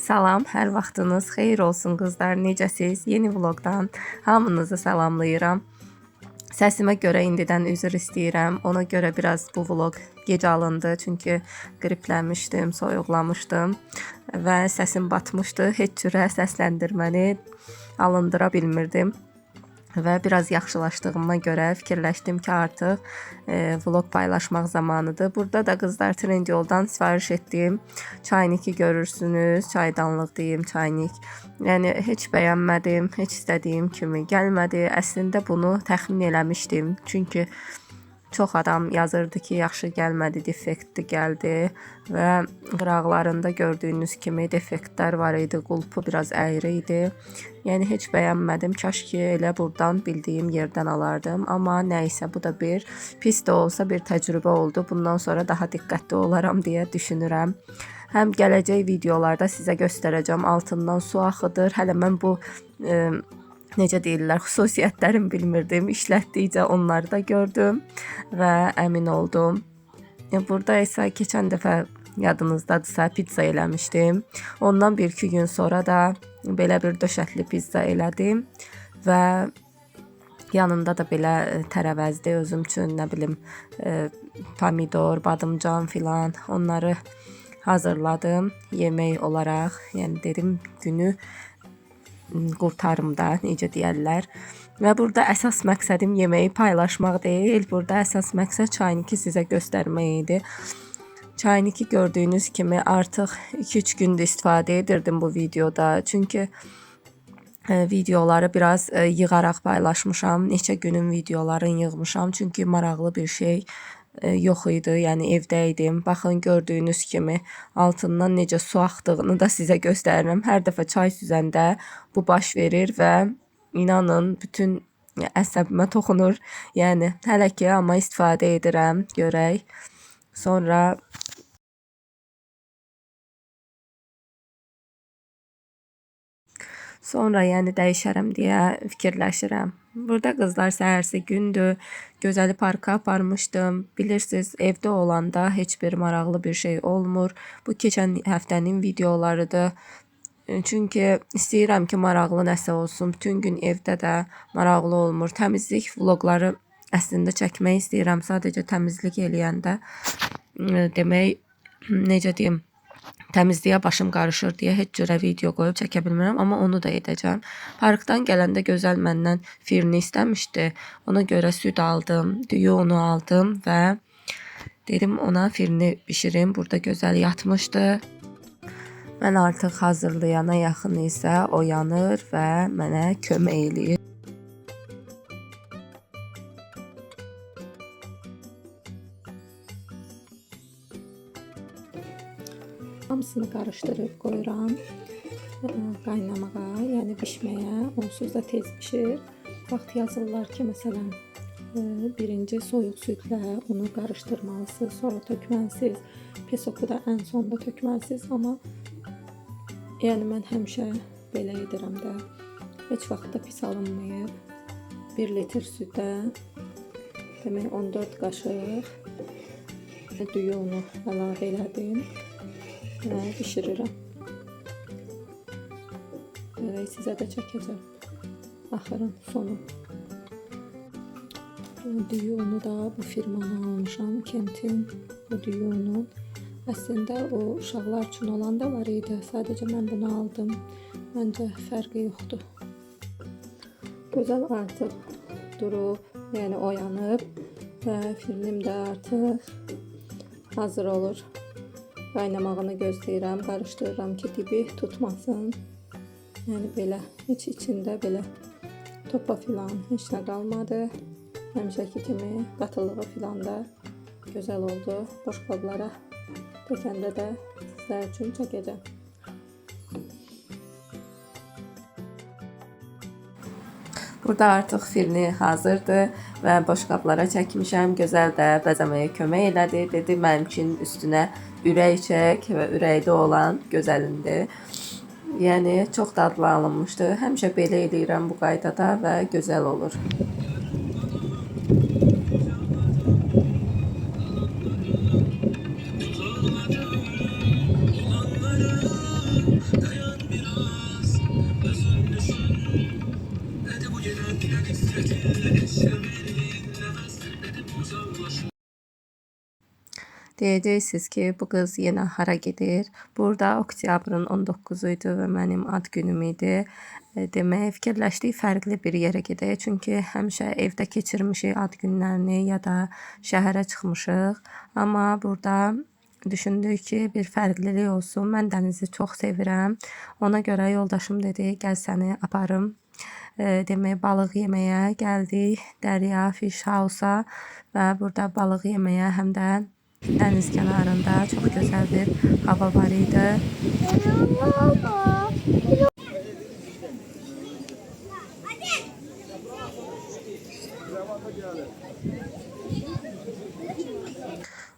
Salam, hər vaxtınız xeyir olsun qızlar. Necəsiz? Yeni vlogdan hamınızı salamlayıram. Səsimə görə indidən üzr istəyirəm. Ona görə biraz bu vlog gec alındı. Çünki qriplənmişdim, soyuqlamışdım və səsim batmışdı. Heç cürə səsləndirməni alındıra bilmirdim. Və biraz yaxşılaşdığıma görə fikirləşdim ki, artıq vlog paylaşmaq zamanıdır. Burada da qızlar Trendyoldan sifariş etdiyim çayniki görürsünüz. Çaydanlıq deyim, çaynik. Yəni heç bəyənmədim, heç istədiyim kimi gəlmədi. Əslində bunu təxmin eləmişdim. Çünki çox adam yazırdı ki, yaxşı gəlmədi, defektli gəldi və qıraqlarında gördüyünüz kimi defektlər var idi, qulpu biraz əyri idi. Yəni heç bəyənmədim, kaş ki elə buradan bildiyim yerdən alardım, amma nəysə bu da bir pis də olsa bir təcrübə oldu. Bundan sonra daha diqqətli olaram deyə düşünürəm. Həm gələcək videolarda sizə göstərəcəm, altından su axıdır. Hələ mən bu necə deyirlər, xüsusiyyətlərini bilmirdim. İşlətdikcə onları da gördüm və əmin oldum. Burada isə keçən dəfə yadınızdadırsa pizza eləmişdim. Ondan 1-2 gün sonra da belə bir döşətli pizza elədim və yanında da belə tərəvəzli özüm üçün, nə bilim, pomidor, badımcan filan onları hazırladım yemək olaraq. Yəni dedim günü qurtarım da, necə deyərlər. Və burada əsas məqsədim yeməyi paylaşmaq deyil. Burada əsas məqsəd çayniki sizə göstərmək idi. Çayniki gördüyünüz kimi artıq 2-3 gündür istifadə edirdim bu videoda. Çünki videoları biraz yığaraq paylaşmışam. Neçə günün videolarını yığmışam. Çünki maraqlı bir şey yox idi, yəni evdə idim. Baxın, gördüyünüz kimi altından necə su axdığını da sizə göstərirəm. Hər dəfə çay süzəndə bu baş verir və inanın bütün əsəbimə toxunur. Yəni hələ ki amma istifadə edirəm, görək. Sonra yəni dəyişərəm deyə fikirləşirəm. Burada qızlar səhərsi gündür. Gözəli parka aparmışdım. Bilirsiniz, evdə olanda heç bir maraqlı bir şey olmur. Bu keçən həftənin videolarıdır. Çünki istəyirəm ki, maraqlı nəsə olsun. Bütün gün evdə də maraqlı olmur. Təmizlik vloqları əslində çəkmək istəyirəm. Sadəcə təmizlik eləyəndə demək, necə deyim, təmizliyə başım qarışır deyə heç cürə video qoyub çəkə bilmirəm, amma onu da edəcəm. Parkdan gələndə gözəl məndən firni istəmişdi. Ona görə süd aldım, düyü unu aldım və dedim ona firni bişirim. Burada gözəl yatmışdı. Mən artıq hazırlayana yaxın isə oyanır və mənə kömək eləyir. Hamısını qarışdırıb qoyuram qaynamağa, yəni bişməyə. Onsuz da tez bişir. Vaxt yazırlar ki, məsələn, birinci soyuq südlə unu qarışdırmalısınız, sonra tökməlisiniz. Pesoku da ən sonda tökməlisiniz, amma yəni mən həmişə belə edirəm də. Heç vaxt da pis alınmayıb. 1 litr südə demək 14 qaşıq düyü unu əlavə elədim. Pişirirəm. Sizə də çəkəcəm axırın sonu. Düyü unu da bu firmanı almışam, Kentin bu düyü unu. Əslində o uşaqlar üçün olan da var idi. Sadəcə mən bunu aldım. Məncə fərqi yoxdur. Gözəl artıq durub, yəni oyanıb və firnim də artıq hazır olur. Qaynamağını gözləyirəm, qarışdırıram ki, dibi tutmasın. Yəni belə, heç içində belə topa filan heç nə qalmadı. Həmişəki kimi qatılığı filan da gözəl oldu. Boş qablara tökəndə də sizlər üçün çəkəcəm. Burada artıq firni hazırdır və boş qablara çəkmişəm. Gözəl də bəzəməyə kömək elədi. Dedi mənim üçün üstünə ürək çək və ürəkdə olan gözəlindir. Yəni çox dadlı alınmışdı. Həmişə belə eləyirəm bu qaydada və gözəl olur. Deyəcəksiniz ki, bu qız yenə hara gedir? Burada oktyabrın 19-u idi və mənim ad günüm idi. Demək, fikirləşdik fərqli bir yerə gedək. Çünki həmişə evdə keçirmişik ad günlərini ya da şəhərə çıxmışıq. Amma burada düşündük ki, bir fərqlilik olsun. Mən dənizi çox sevirəm. Ona görə yoldaşım dedi, gəl səni aparım. Demək, balıq yeməyə gəldik. Dərya Fish House-a və burada balıq yeməyə həm də dəniz kənarında çox gözəl bir hava var idi.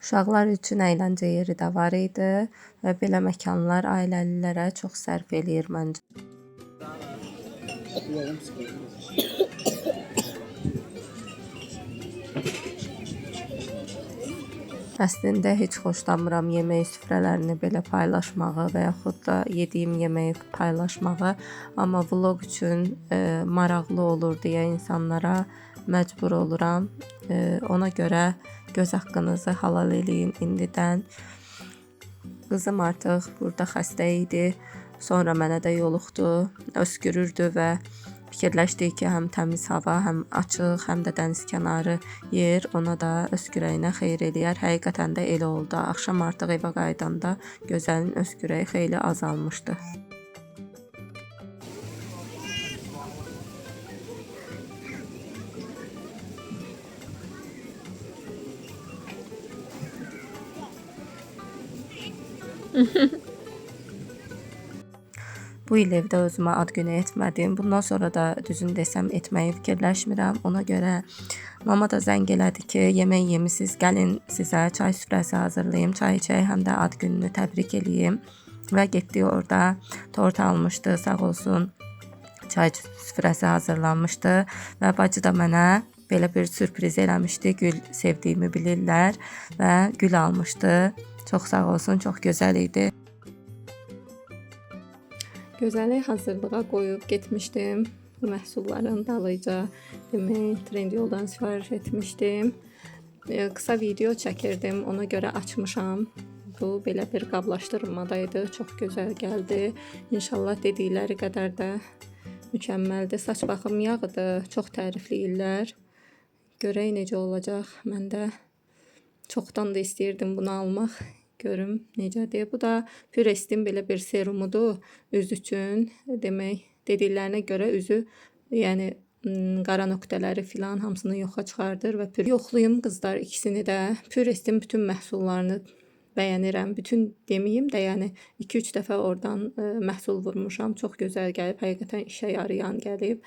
Uşaqlar üçün əyləncə yeri də var idi və belə məkanlar ailəlilərə çox sərf eləyir məncə. Əslində heç xoşlamıram yemək süfrələrini belə paylaşmağı və yaxud da yediyim yeməyi paylaşmağı, amma vlog üçün maraqlı olur deyə insanlara məcbur oluram. Ona görə göz haqqınızı halal eləyin indidən. Qızım artıq burada xəstə idi. Sonra mənə də yoluxdu, öskürürdü və fikirləşdik ki, həm təmiz hava, həm açıq, həm də dəniz kənarı yer ona da öskürəyinə xeyir eləyər. Həqiqətən də elə oldu. Axşam artıq evə qayıdanda gözəlin öskürəyi xeyli azalmışdı. Bu il evdə özümə ad günü etmədim. Bundan sonra da düzün desəm etməyi fikirləşmirəm. Ona görə mama da zəng elədi ki, yemək yemisiniz, gəlin sizə çay süfrəsi hazırlayım, çay içək, həm də ad gününü təbrik eləyim. Və getdi orada tort almışdı, sağ olsun. Çay süfrəsi hazırlanmışdı və bacı da mənə belə bir sürpriz eləmişdi. Gül sevdiyimi bilirlər və gül almışdı. Çox sağ olsun, çox gözəl idi. Gözəli hazırlığa qoyub getmişdim. Məhsulların dalıyca demək Trendyoldan sifariş etmişdim. Qısa video çəkirdim, ona görə açmışam. Bu belə bir qablaşdırmadaydı, çox gözəl gəldi. İnşallah dedikləri qədər də mükəmməldir. Saç baxım yağıdır, çox tərifləyirlər. Görək necə olacaq. Mən də çoxdan da istəyirdim bunu almaq. Görüm necədir. Bu da Purestin belə bir serumudur üz üçün. Demək, dediklərinə görə üzü, yəni qara nöqtələri filan hamısını yoxa çıxardır və yoxlayım qızlar ikisini də. Purestin bütün məhsullarını bəyənirəm. Bütün deməyim də, yəni 2-3 dəfə oradan məhsul vurmuşam. Çox gözəl gəlib, həqiqətən işə yarayan gəlib.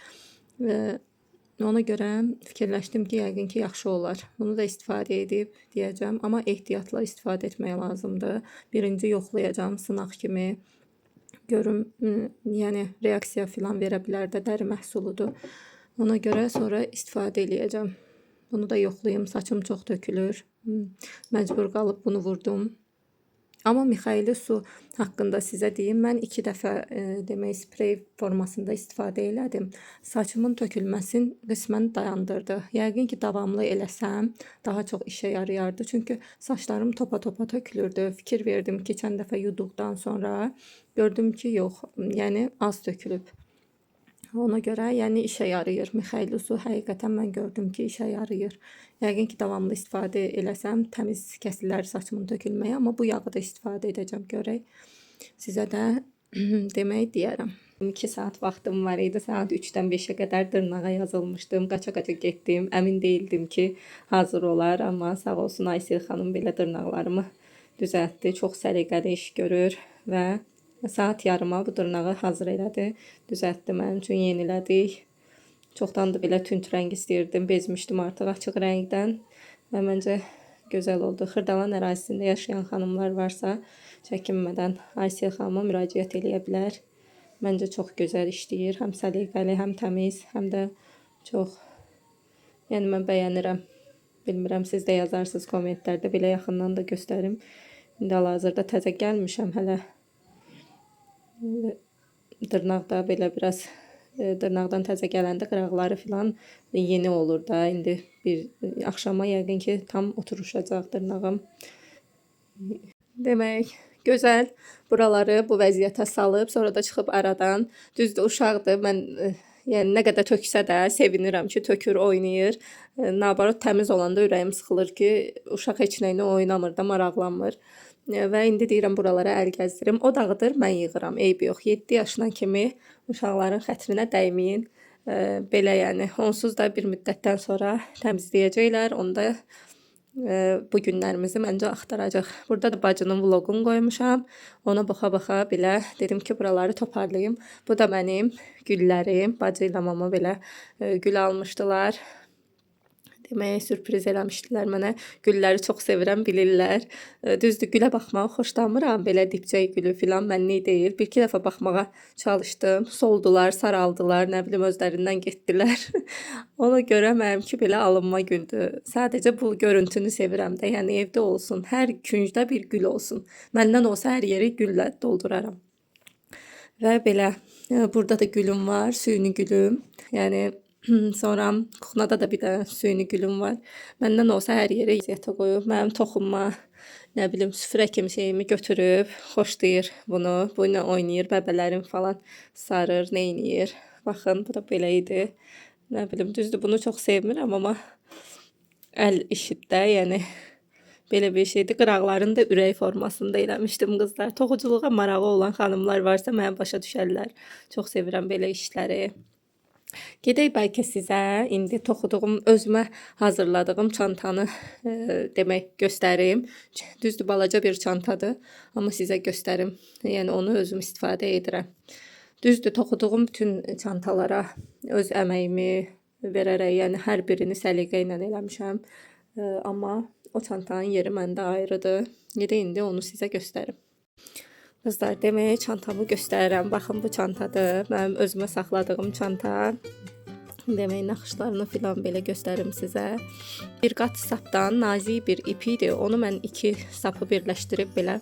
Ona görə fikirləşdim ki, yəqin ki, yaxşı olar. Bunu da istifadə edib deyəcəm, amma ehtiyatla istifadə etmək lazımdır. Birinci yoxlayacağım sınaq kimi. Görüm, yəni reaksiya filan verə bilər də, dəri məhsuludur. Ona görə sonra istifadə eləyəcəm. Bunu da yoxlayım, saçım çox tökülür. Məcbur qalıb bunu vurdum. Amma Mixaili su haqqında sizə deyim, mən 2 dəfə demək sprey formasında istifadə elədim. Saçımın tökülməsini qismən dayandırdı. Yəqin ki, davamlı eləsəm daha çox işə yarayardı. Çünki saçlarım topa-topa tökülürdü. Fikir verdim keçən dəfə yuduqdan sonra. Gördüm ki, yox, yəni az tökülüb. Ona görə yəni işə yarayır. Mixaili su həqiqətən mən gördüm ki, işə yarayır. Yəqin ki, davamlı istifadə eləsəm təmiz kəsilər saçımın tökülməyə, amma bu yağı da istifadə edəcəm, görək. Sizə də demək deyərəm. 2 saat vaxtım var idi. Saat 3-dən 5-ə qədər dırnağa yazılmışdım. Qaça-qaça getdim. Əmin değildim ki, hazır olar, amma sağ olsun Aysel xanım belə dırnaqlarımı düzəltdi. Çox səliqəli iş görür və saat yarıma bu dırnağı hazır elədi. Düzəltdi mənim üçün, yenilədik. Çoxdan da belə tünd rəng istəyirdim. Bezmişdim artıq açıq rəngdən. Və məncə gözəl oldu. Xırdalan ərazisində yaşayan xanımlar varsa, çəkinmədən Aysel xanıma müraciət eləyə bilər. Məncə çox gözəl işləyir. Həm səliqəli, həm təmiz, həm də çox... Yəni mən bəyənirəm. Bilmirəm, siz də yazarsınız kommentlərdə. Belə yaxından da göstərim. İndi hal-hazırda təzə gəlmişəm hələ. Dırnaqda belə biraz dırnaqdan təzə gələndə qıraqları filan yeni olur da. İndi bir axşama yəqin ki tam oturuşacaq dırnağım. Demək, gözəl buraları bu vəziyyətə salıb, sonra da çıxıb aradan. Düzdür, uşaqdır. Mən yəni nə qədər töksə də sevinirəm ki, tökür, oynayır. Nabarot təmiz olanda ürəyim sıxılır ki, uşaq heç nə ilə oynamır da, maraqlanmır. Və indi deyirəm buralara əl gəzdirim. O dağıdır, mən yığıram. Eybi yox. 7 yaşına kimi uşaqların xətrinə dəyməyin. Belə yəni onsuz da bir müddətdən sonra təmizləyəcəklər. Onda bu günlərimizi məncə axtaracaq. Burada da bacının vloqunu qoymuşam. Ona baxa-baxa belə dedim ki, buraları toparlayım. Bu da mənim güllərim. Bacı ilə mama belə gül almışdılar. Demək, sürpriz eləmişdilər mənə. Gülləri çox sevirəm, bilirlər. Düzdür, gülə baxmağı xoşlamıram. Belə dibçək gülü filan mənlik deyil. Bir-iki dəfə baxmağa çalışdım. Soldular, saraldılar, nə bilim özlərindən getdilər. Ona görə mənimki belə alınma güldür. Sadəcə bu görüntünü sevirəm də. Yəni evdə olsun, hər küncdə bir gül olsun. Məndən olsa hər yeri güllə dolduraram. Və belə burada da gülüm var, süni gülüm. Yəni sonra kuxnada da bir də süni gülüm var. Məndən olsa hər yerə iziyyətə qoyub. Mənim toxunma, nə bilim, süfrə kimi şeyimi götürüb, xoşlayır bunu. Bu ilə oynayır, bəbələrim falan sarır, neyniyir. Baxın, bu da belə idi. Nə bilim, düzdür, bunu çox sevmirəm, amma əl işidə, yəni belə bir şeydir. Qıraqlarını da ürək formasında eləmişdim qızlar. Toxuculuğa marağı olan xanımlar varsa mənə başa düşərlər. Çox sevirəm belə işləri. Gedək bəlkə sizə indi toxuduğum, özümə hazırladığım çantanı demək göstərim. Düzdür, balaca bir çantadır, amma sizə göstərim. Yəni onu özüm istifadə edirəm. Düzdür, toxuduğum bütün çantalara öz əməyimi verərək, yəni hər birini səliqə ilə eləmişəm. Amma o çantanın yeri məndə ayrıdır. Gedək indi onu sizə göstərim. Qızlar, demək, çantamı göstərirəm. Baxın, bu çantadır. Mənim özümə saxladığım çanta. Demək, naxışlarını filan belə göstərim sizə. Bir qat sapdan nazik bir ip idi. Onu mən 2 sapı birləşdirib belə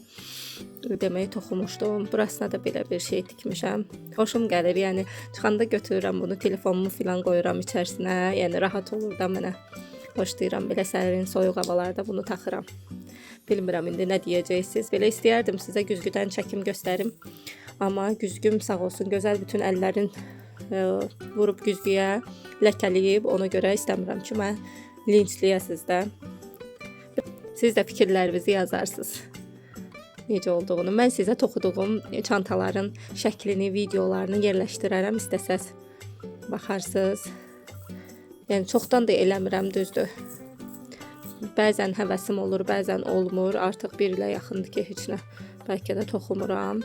demək toxumuşdum. Burasına da belə bir şey tikmişəm. Xoşum gəlir. Yəni çıxanda götürürəm bunu, telefonumu filan qoyuram içərisinə. Yəni rahat olur da mənə. Xoşlayıram belə sərin, soyuq havalarda bunu taxıram. Bilmirəm indi nə deyəcəksiniz. Belə istəyərdim sizə güzgüdən çəkim göstərim. Amma güzgüm sağ olsun gözəl bütün əllərin vurub güzgüyə ləkələyib. Ona görə istəmirəm ki, mən linçləyəsiniz də. Siz də fikirlərinizi yazarsınız. Necə olduğunu. Mən sizə toxuduğum çantaların şəklini, videolarını yerləşdirərəm. İstəsəz baxarsınız. Yəni çoxdan da eləmirəm, düzdür. Bəzən həvəsim olur, bəzən olmur. Artıq 1 ilə yaxındır ki, heç nə bəlkə də toxumuram.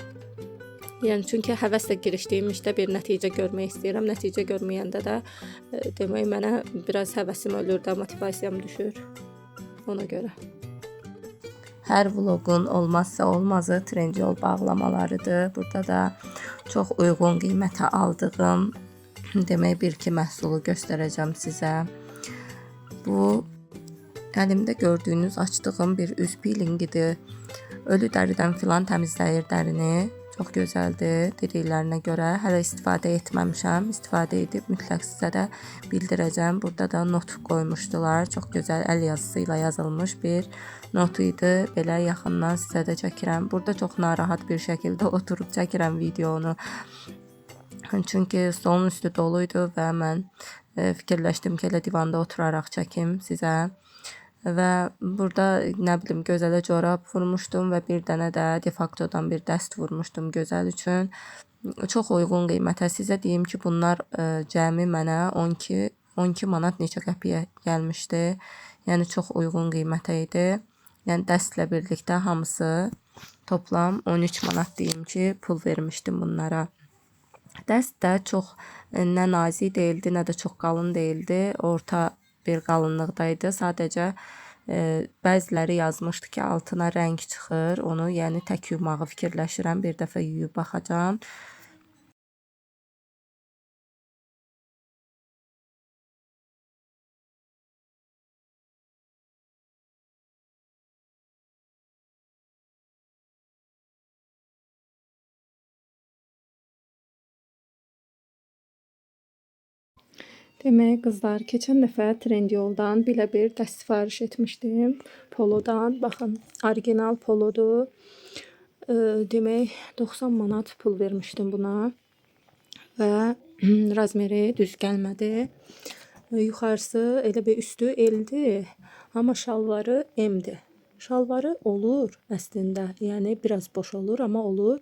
Yəni çünki həvəslə girişdiyim işdə bir nəticə görmək istəyirəm. Nəticə görməyəndə də demək mənə biraz həvəsim ölür də, motivasiyam düşür. Ona görə. Hər vloqun olmazsa olmazı Trendyol bağlamalarıdır. Burada da çox uyğun qiymətə aldığım demək 1-2 məhsulu göstərəcəm sizə. Bu əlimdə gördüyünüz açdığım bir üz peelingidir. Ölü dəridən filan təmizləyir dərini. Çox gözəldir dediklərinə görə. Hələ istifadə etməmişəm. İstifadə edib mütləq sizə də bildirəcəm. Burada da not qoymuşdular. Çox gözəl əl yazısı ilə yazılmış bir not idi. Belə yaxından sizə də çəkirəm. Burada çox narahat bir şəkildə oturub çəkirəm videonu. Çünki stolun üstü doluydu və mən fikirləşdim ki, elə divanda oturaraq çəkim sizə. Və burada nə bilim gözələ corab vurmuşdum və bir dənə də defaktodan bir dəst vurmuşdum gözəl üçün. Çox uyğun qiymətə sizə deyim ki, bunlar cəmi mənə 12 manat neçə qəpiyə gəlmişdi. Yəni çox uyğun qiymətə idi. Yəni dəstlə birlikdə hamısı toplam 13 manat deyim ki, pul vermişdim bunlara. Dəst də çox nə nazik deyildi, nə də çox qalın deyildi. Orta bir qalınlıqdaydı. Sadəcə bəziləri yazmışdı ki, altına rəng çıxır. Onu yəni tək yumağı fikirləşirəm. Bir dəfə yuyub baxacağam. Demək qızlar, keçən dəfə Trendyoldan belə bir dəst sifariş etmişdim. Polodan. Baxın, orijinal polodur. Demək 90 manat pul vermişdim buna və razmeri düz gəlmədi. Yuxarısı elə bir üstü L-dir, amma şalvarı M-dir. Şalvarı olur əslində, yəni biraz boş olur, amma olur.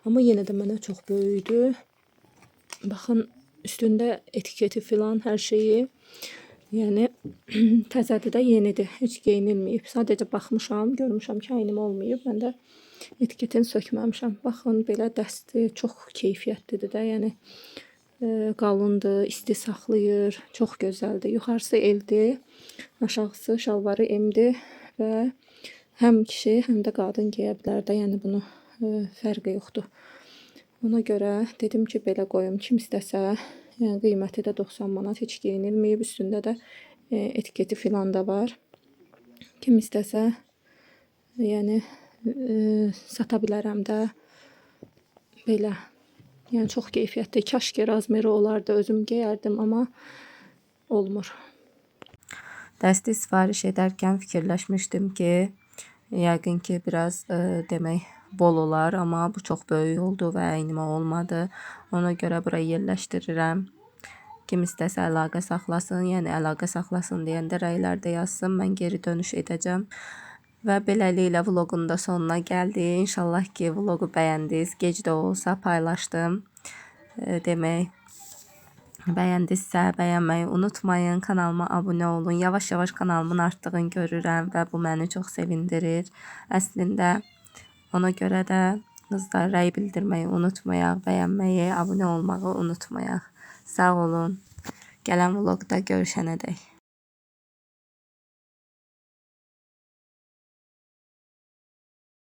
Amma yenə də mənə çox böyükdür. Baxın, üstündə etiketi filan, hər şeyi. Yəni təzədir də, yenidir. Heç geyinilməyib. Sadəcə baxmışam, görmüşəm ki, əynim olmayıb. Mən də etiketini sökməmişəm. Baxın, belə dəsti çox keyfiyyətlidir də. Yəni qalındır, isti saxlayır. Çox gözəldir. Yuxarısı L-dir, aşağısı şalvarı M-dir və həm kişi, həm də qadın geyə bilər də. Yəni bunu fərqi yoxdur. Ona görə dedim ki, belə qoyum. Kim istəsə, yəni qiyməti də 90 manat, heç geyinilməyib. Üstündə də etiketi filan da var. Kim istəsə, yəni sata bilərəm də belə. Yəni çox keyfiyyətli. Kaş ki razmeri olardı, özüm geyərdim, amma olmur. Dəsti sifariş edərkən fikirləşmişdim ki, yəqin ki biraz demək bol olar, amma bu çox böyük oldu və əynimə olmadı. Ona görə bura yerləşdirirəm. Kim istəsə əlaqə saxlasın, yəni əlaqə saxlasın deyəndə rəylərdə yazsın, mən geri dönüş edəcəm. Və beləliklə vlogun da sonuna gəldik. İnşallah ki vlogu bəyəndiniz. Gec də olsa paylaşdım. Demək, bəyəndinizsə bəyənməyi unutmayın. Kanalıma abunə olun. Yavaş-yavaş kanalımın artdığını görürəm və bu məni çox sevindirir. Əslində ona görə də qızlar rəy bildirməyi unutmayaq, bəyənməyi, abunə olmağı unutmayaq. Sağ olun. Gələn vlogda görüşənədək.